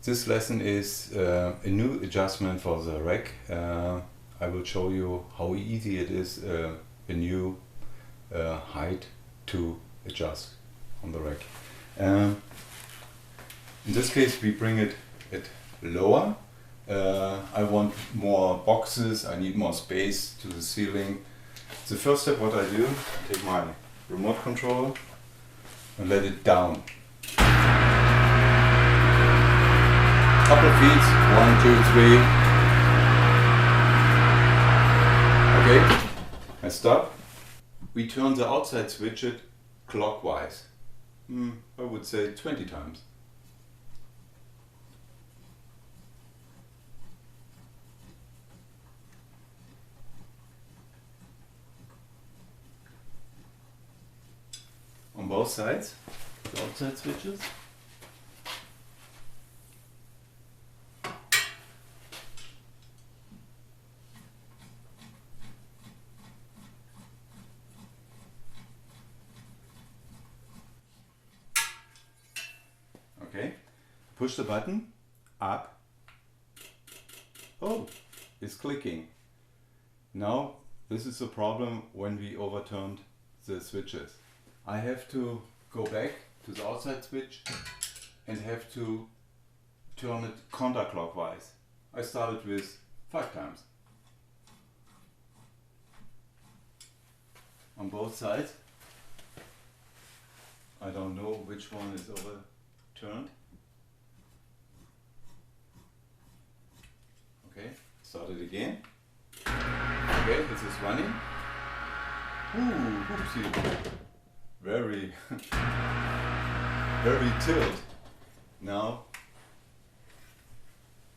This lesson is a new adjustment for the rack. I will show you how easy it is a new height to adjust on the rack. In this case we bring it lower. I want more boxes, I need more space to the ceiling. The first step what I do, I take my remote control and let it down. Couple of feet, 1, 2, 3. Okay, I stop. We turn the outside switch it clockwise. I would say 20 times. On both sides, the outside switches. Okay, push the button, up. Oh, it's clicking. Now, this is the problem when we overturned the switches. I have to go back to the outside switch and have to turn it counterclockwise. I started with 5 times. On both sides. I don't know which one is overturned. Okay, start it again. Okay, this is running. Ooh, oopsie. Very, very tilt. Now,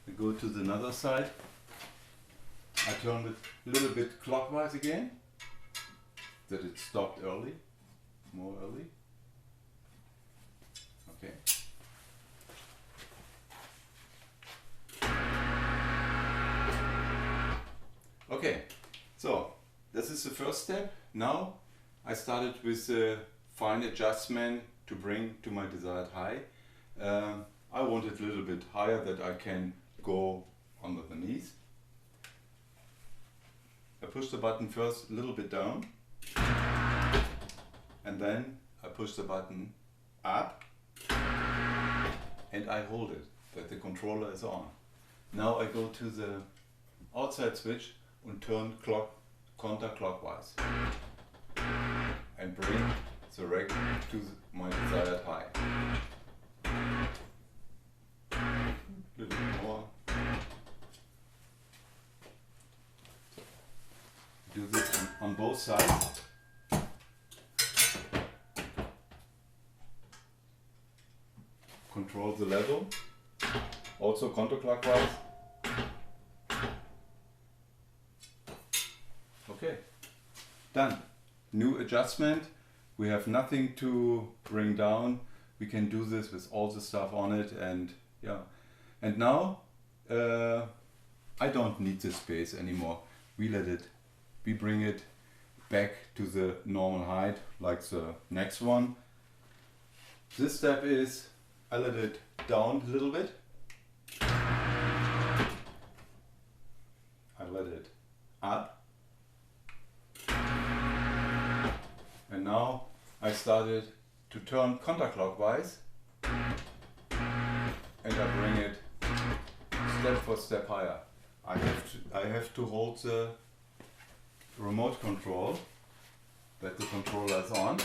we go to the other side. I turn it a little bit clockwise again, that it stopped early, more early. Okay. Okay, so this is the first step. Now I started with a fine adjustment to bring to my desired height. I want it a little bit higher that I can go under the knees. I push the button first a little bit down and then I push the button up and I hold it, that the controller is on. Now I go to the outside switch and turn counterclockwise and bring the rack to my desired height. A little bit more. Do this on both sides. Control the level, also counterclockwise. Okay, done. New adjustment. We have nothing to bring down. We can do this with all the stuff on it, and yeah. And now I don't need this space anymore. We bring it back to the normal height, like the next one. This step is I let it down a little bit. I let it up. And now I started to turn counterclockwise and I bring it step for step higher. I have to hold the remote control that the controller is on.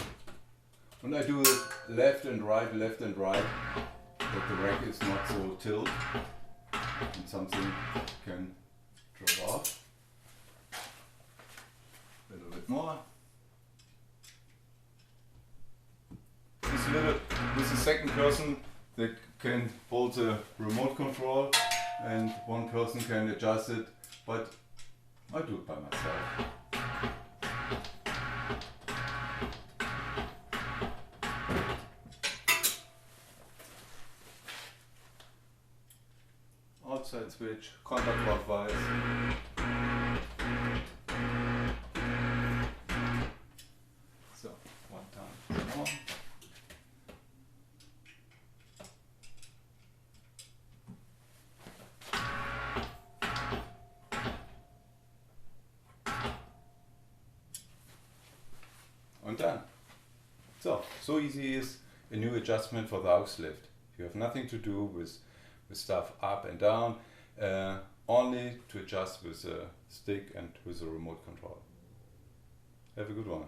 When I do it left and right, that the rack is not so tilt and something can drop off. A little bit more. With the second person that can hold the remote control and one person can adjust it, but I do it by myself. Outside switch, counterclockwise. So, one time more. and done. So easy is a new adjustment for the Auxx-Lift. You have nothing to do with stuff up and down, only to adjust with a stick and with a remote control. Have a good one.